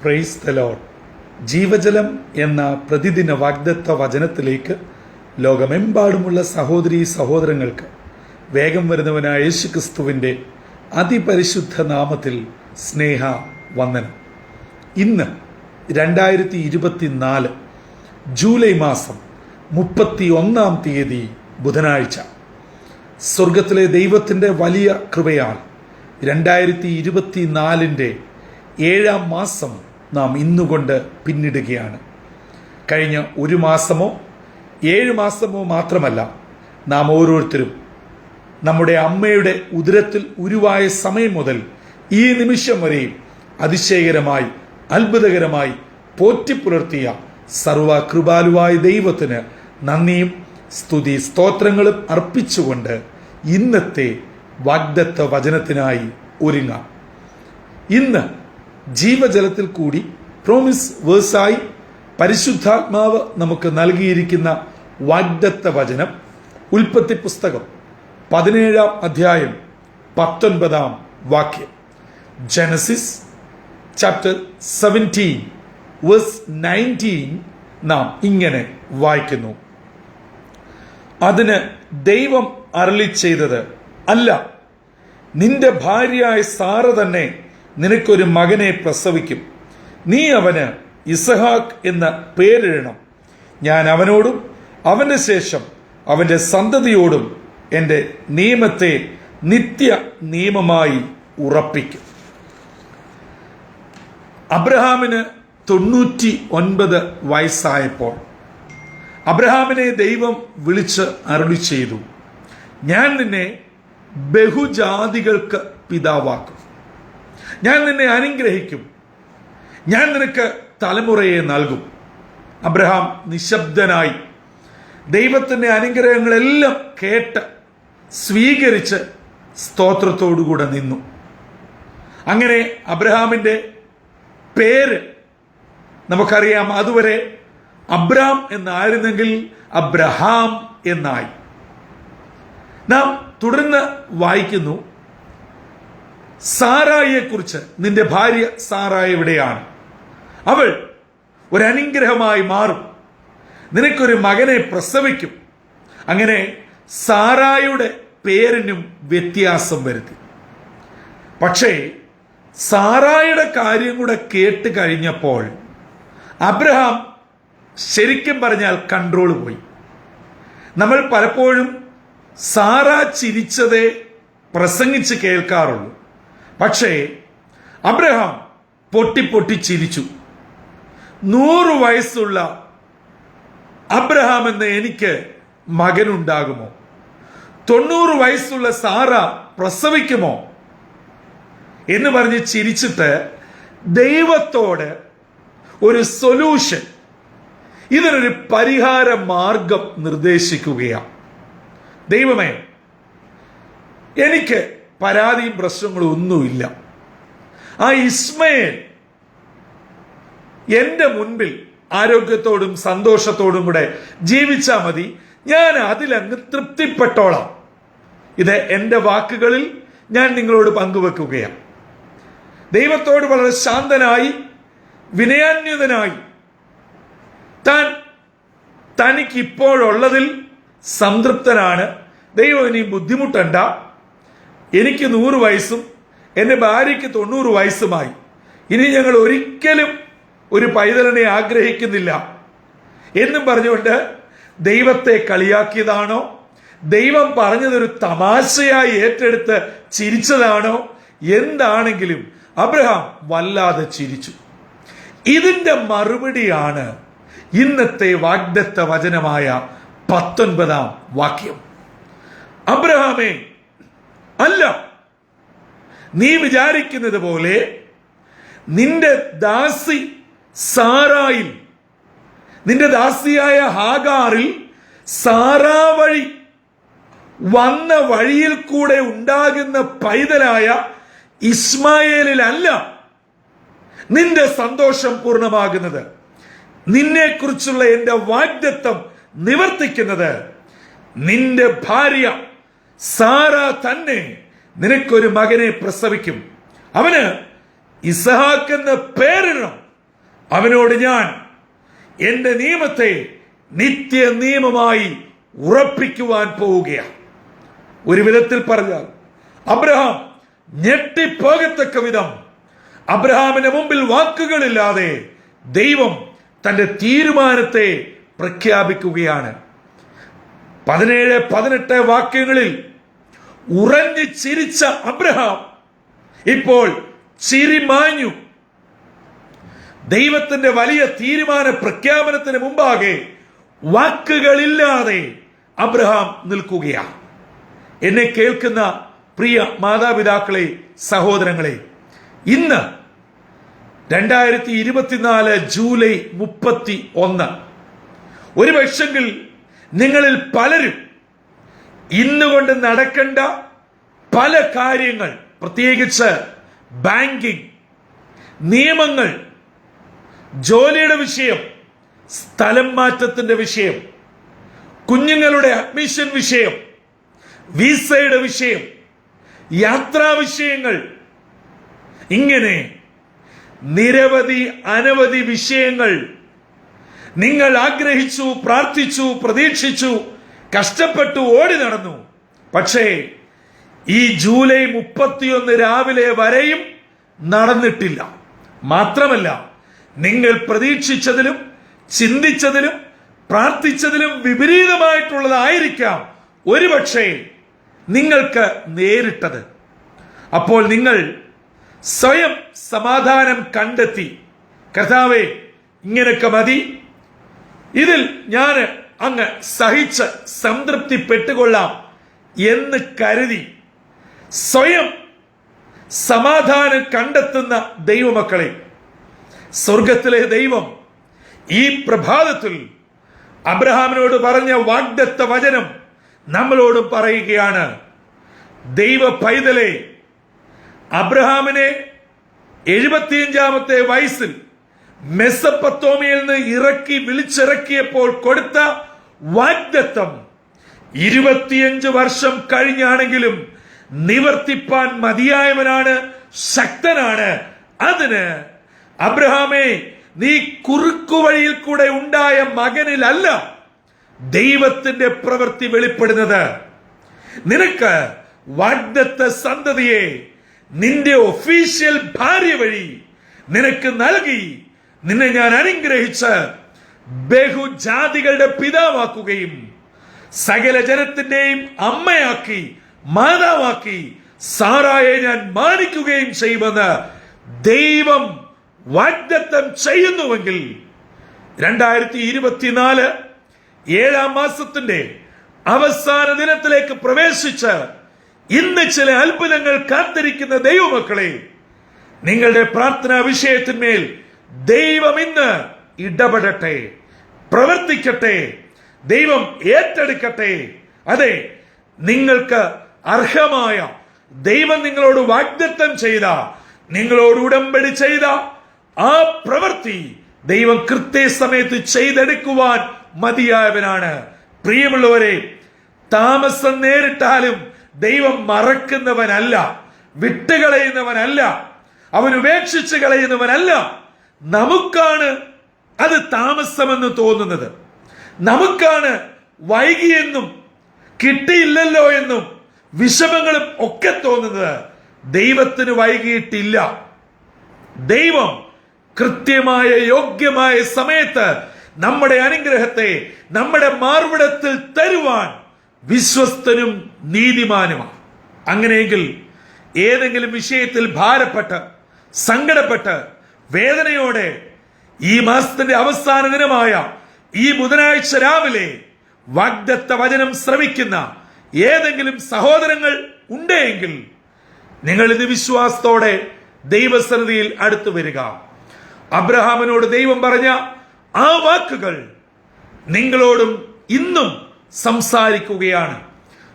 Praise the Lord. ജീവജലം എന്ന പ്രതിദിന വാഗ്ദത്ത വചനത്തിലേക്ക് ലോകമെമ്പാടുമുള്ള സഹോദരീ സഹോദരങ്ങൾക്ക് വേഗം വരുന്നവനായ യേശുക്രിസ്തുവിൻ്റെ അതിപരിശുദ്ധ നാമത്തിൽ സ്നേഹ വന്ദനം. ഇന്ന് 2024 ജൂലൈ മാസം 31 തീയതി ബുധനാഴ്ച. സ്വർഗത്തിലെ ദൈവത്തിൻ്റെ വലിയ കൃപയാൽ 2024 7-ാം മാസം നാം ഇന്നുകൊണ്ട് പിന്നിടുകയാണ്. കഴിഞ്ഞ 1 മാസമോ 7 മാസമോ മാത്രമല്ല, നാം ഓരോരുത്തരും നമ്മുടെ അമ്മയുടെ ഉദരത്തിൽ ഉരുവായ സമയം മുതൽ ഈ നിമിഷം വരെയും അതിശയകരമായി അത്ഭുതകരമായി പോറ്റിപ്പുലർത്തിയ സർവകൃപാലുവായ ദൈവത്തിന് നന്ദിയും സ്തുതി സ്തോത്രങ്ങളും അർപ്പിച്ചുകൊണ്ട് ഇന്നത്തെ വാഗ്ദത്ത വചനത്തിനായി ഒരുങ്ങാം. ഇന്ന് ജീവജലത്തിൽ കൂടി പ്രോമിസ് വേഴ്സായി പരിശുദ്ധാത്മാവ് നമുക്ക് നൽകിയിരിക്കുന്ന വാഗ്ദത്ത വചനം ഉൽപ്പത്തി പുസ്തകം 17-ാം അധ്യായം 19-ാം വാക്യം. ജനസിസ് ചാപ്റ്റർ 17 വേഴ്സ് 19 നാം ഇങ്ങനെ വായിക്കുന്നു: അതിന് ദൈവം അരുളി ചെയ്തത്, അല്ല, നിന്റെ ഭാര്യയായ സാറ തന്നെ നിനക്കൊരു മകനെ പ്രസവിക്കും. നീ അവന് ഇസഹാക്ക് എന്ന പേരിടണം. ഞാൻ അവനോടും അവന്റെ ശേഷം അവന്റെ സന്തതിയോടും എൻ്റെ നിയമത്തെ നിത്യ നിയമമായി ഉറപ്പിക്കും. അബ്രഹാമിന് 99 വയസ്സായപ്പോൾ അബ്രഹാമിനെ ദൈവം വിളിച്ച് അരുളി ചെയ്തു, ഞാൻ നിന്നെ ബഹുജാതികൾക്ക് പിതാവാക്കും, ഞാൻ നിന്നെ അനുഗ്രഹിക്കും, ഞാൻ നിനക്ക് തലമുറയെ നൽകും. അബ്രഹാം നിശബ്ദനായി ദൈവത്തിൻ്റെ അനുഗ്രഹങ്ങളെല്ലാം കേട്ട് സ്വീകരിച്ച് സ്തോത്രത്തോടുകൂടെ നിന്നു. അങ്ങനെ അബ്രഹാമിൻ്റെ പേര് നമുക്കറിയാം, അതുവരെ അബ്രാം എന്നായിരുന്നെങ്കിൽ അബ്രഹാം എന്നായി. നാം തുടർന്ന് വായിക്കുന്നു, സാറായിയെ കുറിച്ച്. നിന്റെ ഭാര്യ സാറായി എവിടെയാണ്? അവൾ ഒരു അനുഗ്രഹമായി മാറും, നിനക്കൊരു മകനെ പ്രസവിക്കും. അങ്ങനെ സാറായുടെ പേരിനും വ്യത്യാസം വരുത്തി. പക്ഷേ സാറായുടെ കാര്യം കൂടെ കേട്ട് കഴിഞ്ഞപ്പോൾ അബ്രഹാം ശരിക്കും പറഞ്ഞാൽ കൺട്രോൾ പോയി. നമ്മൾ പലപ്പോഴും സാറ ചിരിച്ചതേ പ്രസംഗിച്ച് കേൾക്കാറുള്ളൂ. പക്ഷേ അബ്രഹാം പൊട്ടി ചിരിച്ചു. 100 വയസ്സുള്ള അബ്രഹാം എന്ന എനിക്ക് മകനുണ്ടാകുമോ? 90 വയസ്സുള്ള സാറ പ്രസവിക്കുമോ എന്ന് പറഞ്ഞ് ചിരിച്ചിട്ട് ദൈവത്തോട് ഒരു സൊല്യൂഷൻ, ഇതിനൊരു പരിഹാര മാർഗം നിർദ്ദേശിക്കുകയാണ്. ദൈവമേ, എനിക്ക് പരാതിയും പ്രശ്നങ്ങളും ഒന്നുമില്ല. ആ ഇസ്മയേൽ എൻ്റെ മുൻപിൽ ആരോഗ്യത്തോടും സന്തോഷത്തോടും കൂടെ ജീവിച്ചാൽ മതി, ഞാൻ അതിലങ്ങ് തൃപ്തിപ്പെട്ടോളാം. ഇത് എൻ്റെ വാക്കുകളിൽ ഞാൻ നിങ്ങളോട് പങ്കുവെക്കുകയാണ്. ദൈവത്തോട് വളരെ ശാന്തനായി വിനയാന്വിതനായി തനിക്ക് ഇപ്പോഴുള്ളതിൽ സംതൃപ്തനാണ്. ദൈവം ഇനി ബുദ്ധിമുട്ടണ്ട, എനിക്ക് 100 വയസ്സും എൻ്റെ ഭാര്യയ്ക്ക് 90 വയസ്സുമായി, ഇനി ഞങ്ങൾ ഒരിക്കലും ഒരു പൈതലിനെ ആഗ്രഹിക്കുന്നില്ല എന്നും പറഞ്ഞുകൊണ്ട് ദൈവത്തെ കളിയാക്കിയതാണോ, ദൈവം പറഞ്ഞതൊരു തമാശയായി ഏറ്റെടുത്ത് ചിരിച്ചതാണോ, എന്താണെങ്കിലും അബ്രഹാം വല്ലാതെ ചിരിച്ചു. ഇതിന്റെ മറുപടിയാണ് ഇന്നത്തെ വാഗ്ദത്ത വചനമായ 19-ാം വാക്യം. അബ്രഹാമേ, അല്ല, നീ വിചാരിക്കുന്നത് പോലെ നിന്റെ ദാസി സാറായിൽ, നിന്റെ ദാസിയായ ഹാഗാറിൽ സാറാ വഴി വന്ന വഴിയിൽ കൂടെ ഉണ്ടാകുന്ന പൈതലായ ഇസ്മായേലിലല്ല നിന്റെ സന്തോഷം പൂർണ്ണമാകുന്നത്. നിന്നെക്കുറിച്ചുള്ള എന്റെ വാഗ്ദത്തം നിവർത്തിക്കുന്നത് നിന്റെ ഭാര്യ സാറ തന്നെ നിനക്കൊരു മകനെ പ്രസവിക്കും, അവന് ഇസഹാക്ക് എന്ന പേരിടണം. അവനോട് ഞാൻ എന്റെ നിയമത്തെ നിത്യ നിയമമായി ഉറപ്പിക്കുവാൻ പോവുകയാണ്. ഒരു വിധത്തിൽ പറഞ്ഞാൽ അബ്രഹാം ഞെട്ടിപ്പോകത്തക്ക വിധം അബ്രഹാമിന്റെ മുമ്പിൽ വാക്കുകളില്ലാതെ ദൈവം തന്റെ തീരുമാനത്തെ പ്രഖ്യാപിക്കുകയാണ്. 17-18 വാക്യങ്ങളിൽ ഉറഞ്ഞു ചിരിച്ച അബ്രഹാം ഇപ്പോൾ ചിരി മാഞ്ഞു. ദൈവത്തിന്റെ വലിയ തീരുമാന പ്രഖ്യാപനത്തിന് മുമ്പാകെ വാക്കുകളില്ലാതെ അബ്രഹാം നിൽക്കുകയാണ്. എന്നെ കേൾക്കുന്ന പ്രിയ മാതാപിതാക്കളെ, സഹോദരങ്ങളെ, ഇന്ന് 2024 ജൂലൈ 31. ഒരു പക്ഷെങ്കിൽ നിങ്ങളിൽ പലരും ഇന്നുകൊണ്ട് നടക്കേണ്ട പല കാര്യങ്ങൾ, പ്രത്യേകിച്ച് ബാങ്കിങ്, നിയമങ്ങൾ, ജോലിയുടെ വിഷയം, സ്ഥലം മാറ്റത്തിന്റെ വിഷയം, കുഞ്ഞുങ്ങളുടെ അഡ്മിഷൻ വിഷയം, വിസയുടെ വിഷയം, യാത്രാ വിഷയങ്ങൾ, ഇങ്ങനെ നിരവധി അനവധി വിഷയങ്ങൾ നിങ്ങൾ ആഗ്രഹിച്ചു, പ്രാർത്ഥിച്ചു, പ്രതീക്ഷിച്ചു, കഷ്ടപ്പെട്ടു, ഓടി നടന്നു. പക്ഷേ ഈ ജൂലൈ 31 രാവിലെ വരെയും നടന്നിട്ടില്ല. മാത്രമല്ല, നിങ്ങൾ പ്രതീക്ഷിച്ചതിലും ചിന്തിച്ചതിലും പ്രാർത്ഥിച്ചതിലും വിപരീതമായിട്ടുള്ളതായിരിക്കാം ഒരുപക്ഷെ നിങ്ങൾക്ക് നേരിട്ടത്. അപ്പോൾ നിങ്ങൾ സ്വയം സമാധാനം കണ്ടെത്തി, കർത്താവേ ഇങ്ങനെയൊക്കെ മതി, ഇതിൽ ഞാൻ അങ്ങ് സഹിച്ച് സംതൃപ്തിപ്പെട്ടുകൊള്ളാം എന്ന് കരുതി സ്വയം സമാധാനം കണ്ടെത്തുന്ന ദൈവമക്കളെ, സ്വർഗത്തിലെ ദൈവം ഈ പ്രഭാതത്തിൽ അബ്രഹാമിനോട് പറഞ്ഞ വാഗ്ദത്ത വചനം നമ്മളോടും പറയുകയാണ്. ദൈവ പൈതലെ, അബ്രഹാമിനെ 75-ാമത്തെ വയസ്സിൽ മെസ്സപ്പൊത്തോമിയയിൽ നിന്ന് വിളിച്ചിറക്കിയപ്പോൾ കൊടുത്ത വാഗ്ദത്തം 25 വർഷം കഴിഞ്ഞാണെങ്കിലും നിവർത്തിപ്പാൻ മതിയായവനാണ്, ശക്തനാണ്. അതിന് അബ്രഹാമേ, നീ കുറുക്കുവഴിയിൽ കൂടെ ഉണ്ടായ മകനിലല്ല ദൈവത്തിന്റെ പ്രവൃത്തി വെളിപ്പെടുന്നത്. നിനക്ക് വാഗ്ദത്ത സന്തതിയെ നിന്റെ ഒഫീഷ്യൽ ഭാര്യ വഴി നിനക്ക് നൽകി നിന്നെ ഞാൻ അനുഗ്രഹിച്ച് ബഹുജാതികളുടെ പിതാവാക്കുകയും സകല ജനത്തിന്റെയും അമ്മയാക്കി, മാതാവാക്കി, സാറായെ ഞാൻ മാനിക്കുകയും ചെയ്യുമെന്ന് ദൈവം വാഗ്ദത്തം ചെയ്യുന്നുവെങ്കിൽ 2024 7-ാം മാസത്തിന്റെ അവസാന ദിനത്തിലേക്ക് പ്രവേശിച്ച് ഇന്ന് ചില അത്ഭുതങ്ങൾ കാത്തിരിക്കുന്ന ദൈവമക്കളെ, നിങ്ങളുടെ പ്രാർത്ഥനാ വിഷയത്തിന്മേൽ ദൈവം ഇന്ന് ഇടപെടട്ടെ, പ്രവർത്തിക്കട്ടെ, ദൈവം ഏറ്റെടുക്കട്ടെ. അതെ, നിങ്ങൾക്ക് അർഹമായ, ദൈവം നിങ്ങളോട് വാഗ്ദത്തം ചെയ്ത, നിങ്ങളോട് ഉടമ്പടി ചെയ്ത ആ പ്രവൃത്തി ദൈവം കൃത്യസമയത്ത് ചെയ്തെടുക്കുവാൻ മതിയായവനാണ്. പ്രിയമുള്ളവരെ, താമസം നേരിട്ടാലും ദൈവം മറക്കുന്നവനല്ല, വിട്ടുകളയുന്നവനല്ല, അവൻ ഉപേക്ഷിച്ച് കളയുന്നവനല്ല. നമുക്കാണ് അത് താമസമെന്ന് തോന്നുന്നത്, നമുക്കാണ് വൈകിയെന്നും കിട്ടിയില്ലല്ലോ എന്നും വിഷമങ്ങളും ഒക്കെ തോന്നുന്നത്. ദൈവത്തിന് വൈകിയിട്ടില്ല. ദൈവം കൃത്യമായ യോഗ്യമായ സമയത്ത് നമ്മുടെ അനുഗ്രഹത്തെ നമ്മുടെ മാർവിടത്തിൽ തരുവാൻ വിശ്വസ്തനും നീതിമാനുമാണ്. അങ്ങനെയെങ്കിൽ ഏതെങ്കിലും വിഷയത്തിൽ ഭാരപ്പെട്ട്, സങ്കടപ്പെട്ട്, വേദനയോടെ ഈ മാസത്തിന്റെ അവസാന ദിനമായ ഈ ബുധനാഴ്ച രാവിലെ വാഗ്ദത്ത വചനം ശ്രവിക്കുന്ന ഏതെങ്കിലും സഹോദരങ്ങൾ ഉണ്ടെങ്കിൽ നിങ്ങൾ ഇത് വിശ്വാസത്തോടെ ദൈവസന്നിധിയിൽ അടുത്തു വരിക. അബ്രഹാമിനോട് ദൈവം പറഞ്ഞ ആ വാക്കുകൾ നിങ്ങളോടും ഇന്നും സംസാരിക്കുകയാണ്.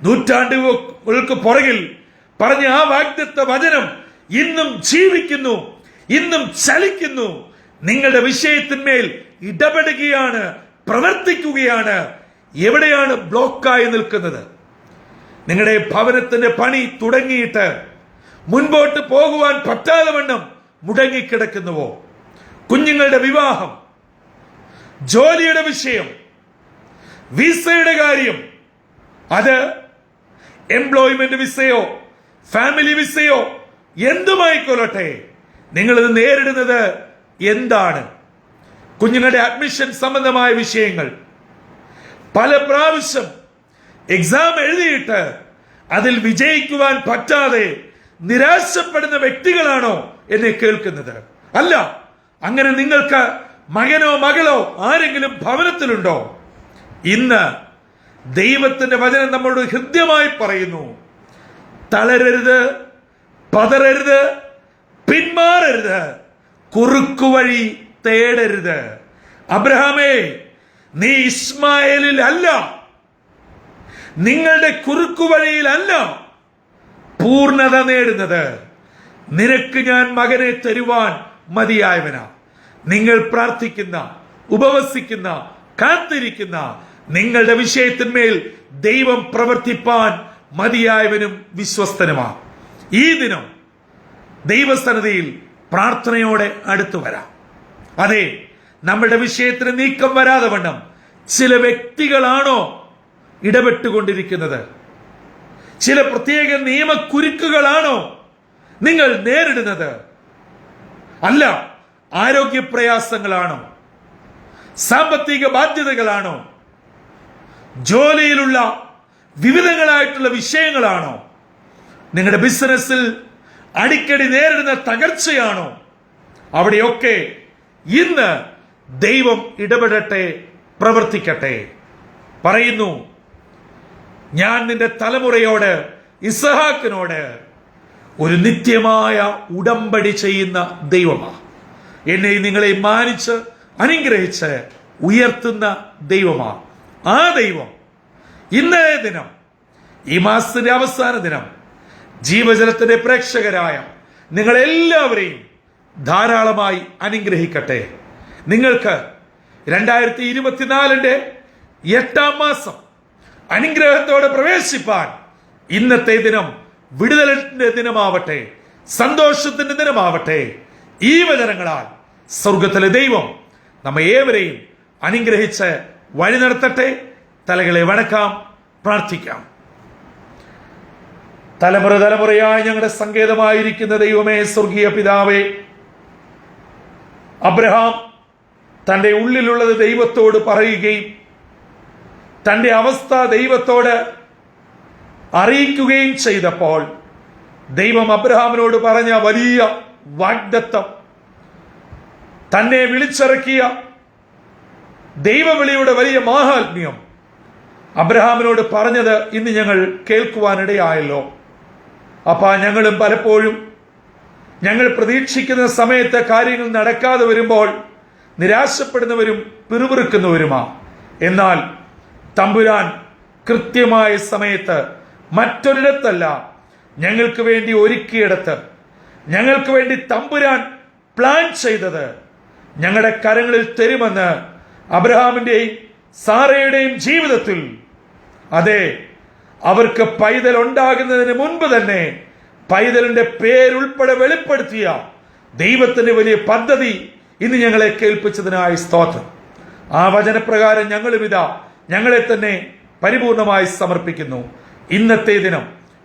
നൂറ്റാണ്ടുകൾക്ക് പുറകിൽ പറഞ്ഞ ആ വാഗ്ദത്ത വചനം ഇന്നും ജീവിക്കുന്നു, ഇന്നും ചലിക്കുന്നു. നിങ്ങളുടെ വിഷയത്തിന്മേൽ ഇടപെടുകയാണ്, പ്രവർത്തിക്കുകയാണ്. എവിടെയാണ് ബ്ലോക്കായി നിൽക്കുന്നത്? നിങ്ങളുടെ ഭവനത്തിന്റെ പണി തുടങ്ങിയിട്ട് മുൻപോട്ട് പോകുവാൻ പറ്റാതെ വണ്ണം മുടങ്ങിക്കിടക്കുന്നുവോ? കുഞ്ഞുങ്ങളുടെ വിവാഹം, ജോലിയുടെ വിഷയം, വിസയുടെ കാര്യം, അത് എംപ്ലോയ്മെന്റ് വിസയോ ഫാമിലി വിസയോ എന്തുമായിക്കൊള്ളട്ടെ, നിങ്ങളിത് നേരിടുന്നത് എന്താണ്? കുഞ്ഞുങ്ങളുടെ അഡ്മിഷൻ സംബന്ധമായ വിഷയങ്ങൾ, പല പ്രാവശ്യം എക്സാം എഴുതിയിട്ട് അതിൽ വിജയിക്കുവാൻ പറ്റാതെ നിരാശപ്പെടുന്ന വ്യക്തികളാണോ എന്നെ കേൾക്കുന്നത്? അല്ല. അങ്ങനെ നിങ്ങൾക്ക് മകനോ മകളോ ആരെങ്കിലും ഭവനത്തിലുണ്ടോ? ഇന്ന് ദൈവത്തിന്റെ വചനം നമ്മളോട് ഹൃദ്യമായി പറയുന്നു, തളരരുത്, പതറരുത്, പിന്മാറരുത്, കുറുക്കുവഴി തേടരുത്. അബ്രഹാമേ, നീ ഇസ്മായേലിൽ അല്ല, നിങ്ങളുടെ കുറുക്കുവഴിയിലല്ല പൂർണ്ണത നേടുന്നത്. നിനക്ക് ഞാൻ മകനെ തരുവാൻ മതിയായവനാ. നിങ്ങൾ പ്രാർത്ഥിക്കുന്ന, ഉപവസിക്കുന്ന, കാത്തിരിക്കുന്ന നിങ്ങളുടെ വിഷയത്തിന്മേൽ ദൈവം പ്രവർത്തിപ്പാൻ മതിയായവനും വിശ്വസ്തനുമാണ്. ഈ ദിനം ദൈവസന്നിധിയിൽ പ്രാർത്ഥനയോടെ അടുത്തു വരാം. അതെ, നമ്മുടെ വിഷയത്തിന് നീക്കം വരാതെ വണ്ണം ചില വ്യക്തികളാണോ ഇടപെട്ടുകൊണ്ടിരിക്കുന്നത്? ചില പ്രത്യേക നിയമക്കുരുക്കുകളാണോ നിങ്ങൾ നേരിടുന്നത്? അല്ല, ആരോഗ്യ പ്രയാസങ്ങളാണോ? സാമ്പത്തിക ബാധ്യതകളാണോ? ജോലിയിലുള്ള വിവിധങ്ങളായിട്ടുള്ള വിഷയങ്ങളാണോ? നിങ്ങളുടെ ബിസിനസ്സിൽ അടിക്കടി നേരിടുന്ന തകർച്ചയാണോ? അവിടെയൊക്കെ ഇന്ന് ദൈവം ഇടപെടട്ടെ, പ്രവർത്തിക്കട്ടെ. പറയുന്നു, ഞാൻ നിന്റെ തലമുറയോട്, ഇസഹാക്കിനോട് ഒരു നിത്യമായ ഉടമ്പടി ചെയ്യുന്ന ദൈവമാണ്. എന്നെ നിങ്ങളെ മാനിച്ച് അനുഗ്രഹിച്ച് ഉയർത്തുന്ന ദൈവമാണ്. ആ ദൈവം ഇന്നേ ദിനം, ഈ മാസത്തിന്റെ അവസാന ദിനം, ജീവജലത്തിന്റെ പ്രേക്ഷകരായ നിങ്ങളെല്ലാവരെയും ധാരാളമായി അനുഗ്രഹിക്കട്ടെ. നിങ്ങൾക്ക് 2024 8-ാം മാസം അനുഗ്രഹത്തോടെ പ്രവേശിപ്പാൻ ഇന്നത്തെ ദിനം വിടുതലിന്റെ ദിനമാവട്ടെ, സന്തോഷത്തിന്റെ ദിനമാവട്ടെ. ഈ വചനങ്ങളാൽ സ്വർഗത്തിലെ ദൈവം നമ്മെ ഏവരെയും അനുഗ്രഹിച്ച് വഴി നടത്തട്ടെ. തലകളെ വണക്കാം, പ്രാർത്ഥിക്കാം. തലമുറ തലമുറയായി ഞങ്ങളുടെ സങ്കേതമായിരിക്കുന്ന ദൈവമേ, സ്വർഗീയ പിതാവേ, അബ്രഹാം തന്റെ ഉള്ളിലുള്ളത് ദൈവത്തോട് പറയുകയും തന്റെ അവസ്ഥ ദൈവത്തോട് അറിയിക്കുകയും ചെയ്തപ്പോൾ ദൈവം അബ്രഹാമിനോട് പറഞ്ഞ വലിയ വാഗ്ദത്തം, തന്നെ വിളിച്ചിറക്കിയ ദൈവവിളിയുടെ വലിയ മാഹാത്മ്യം അബ്രഹാമിനോട് പറഞ്ഞത് ഇന്ന് ഞങ്ങൾ കേൾക്കുവാനിടയായല്ലോ. അപ്പാ, ഞങ്ങളും പലപ്പോഴും ഞങ്ങൾ പ്രതീക്ഷിക്കുന്ന സമയത്ത് കാര്യങ്ങൾ നടക്കാതെ വരുമ്പോൾ നിരാശപ്പെടുന്നവരും പിറുപിറുക്കുന്നവരുമാ. എന്നാൽ തമ്പുരാൻ കൃത്യമായ സമയത്ത് മറ്റൊരിടത്തല്ല, ഞങ്ങൾക്ക് വേണ്ടി ഒരുക്കിയിടത്ത്, ഞങ്ങൾക്ക് വേണ്ടി തമ്പുരാൻ പ്ലാൻ ചെയ്തത് ഞങ്ങളുടെ കരങ്ങളിൽ തരുമെന്ന് അബ്രഹാമിന്റെയും സാറയുടെയും ജീവിതത്തിൽ, അതെ, അവർക്ക് പൈതൽ ഉണ്ടാകുന്നതിന് മുൻപ് തന്നെ പൈതലിന്റെ പേരുൾപ്പെടെ വെളിപ്പെടുത്തിയ ദൈവത്തിന്റെ വലിയ പദ്ധതി ഇന്ന് ഞങ്ങളെ കേൾപ്പിച്ചതിനായി സ്തോത്രം. ആ വചനപ്രകാരം ഞങ്ങളും ഇതാ ഞങ്ങളെ തന്നെ പരിപൂർണമായി സമർപ്പിക്കുന്നു. ഇന്നത്തെ ദിനം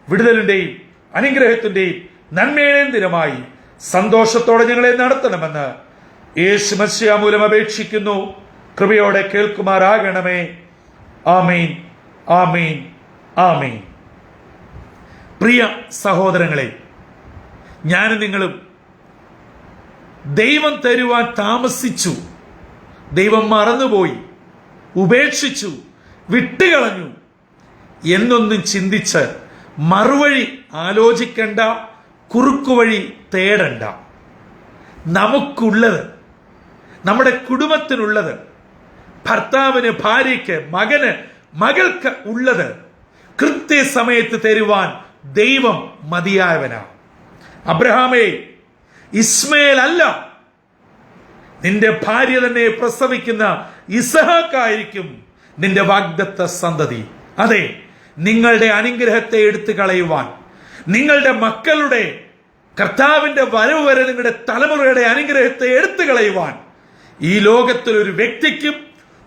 വിടുതലിന്റെയും അനുഗ്രഹത്തിന്റെയും നന്മയുടെയും ദിനമായി സന്തോഷത്തോടെ ഞങ്ങളെ നടത്തണമെന്ന് യേശു മശിഹ മൂലം അപേക്ഷിക്കുന്നു. കൃപയോടെ കേൾക്കുമാറാകണമേ. ആമീൻ, ആമീൻ, ആമീൻ. പ്രിയ സഹോദരങ്ങളെ, ഞാനും നിങ്ങളും ദൈവം തരുവാൻ താമസിച്ചു, ദൈവം മറന്നുപോയി, ഉപേക്ഷിച്ചു, വിട്ടുകളഞ്ഞു എന്നൊന്നും ചിന്തിച്ച് മറുവഴി ആലോചിക്കണ്ട, കുറുക്കുവഴി തേടണ്ട. നമുക്കുള്ളത്, നമ്മുടെ കുടുംബത്തിനുള്ളത്, ഭർത്താവിന്, ഭാര്യയ്ക്ക്, മകന്, മകൾക്ക് ഉള്ളത് കൃത്യസമയത്ത് തരുവാൻ ദൈവം മതിയായവനാ. അബ്രഹാമേ, ഇസ്മയേൽ അല്ല, നിന്റെ ഭാര്യ തന്നെ പ്രസവിക്കുന്ന ഇസഹാക്കായിരിക്കും നിന്റെ വാഗ്ദത്ത സന്തതി. അതെ, നിങ്ങളുടെ അനുഗ്രഹത്തെ എടുത്തു കളയുവാൻ, നിങ്ങളുടെ മക്കളുടെ കർത്താവിന്റെ വരവ് വരെ നിങ്ങളുടെ തലമുറയുടെ അനുഗ്രഹത്തെ എടുത്തു കളയുവാൻ ഈ ലോകത്തിൽ ഒരു വ്യക്തിക്കും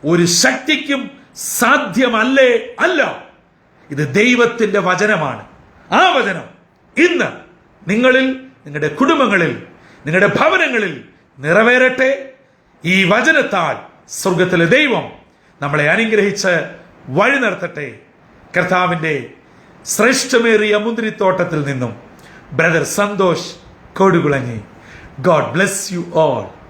ഒരു ശക്തിക്കും സാധ്യമല്ലേ? അല്ല. ഇത് ദൈവത്തിന്റെ വചനമാണ്. ആ വചനം ഇന്ന് നിങ്ങളിൽ, നിങ്ങളുടെ കുടുംബങ്ങളിൽ, നിങ്ങളുടെ ഭവനങ്ങളിൽ നിറവേറട്ടെ. ഈ വചനത്താൽ സ്വർഗത്തിലെ ദൈവം നമ്മളെ അനുഗ്രഹിച്ച് വഴി നടത്തട്ടെ. കർത്താവിന്റെ ശ്രേഷ്ഠമേറിയ മുന്തിരിത്തോട്ടത്തിൽ നിന്നും brother Santhosh Kodukulanji. God bless you all.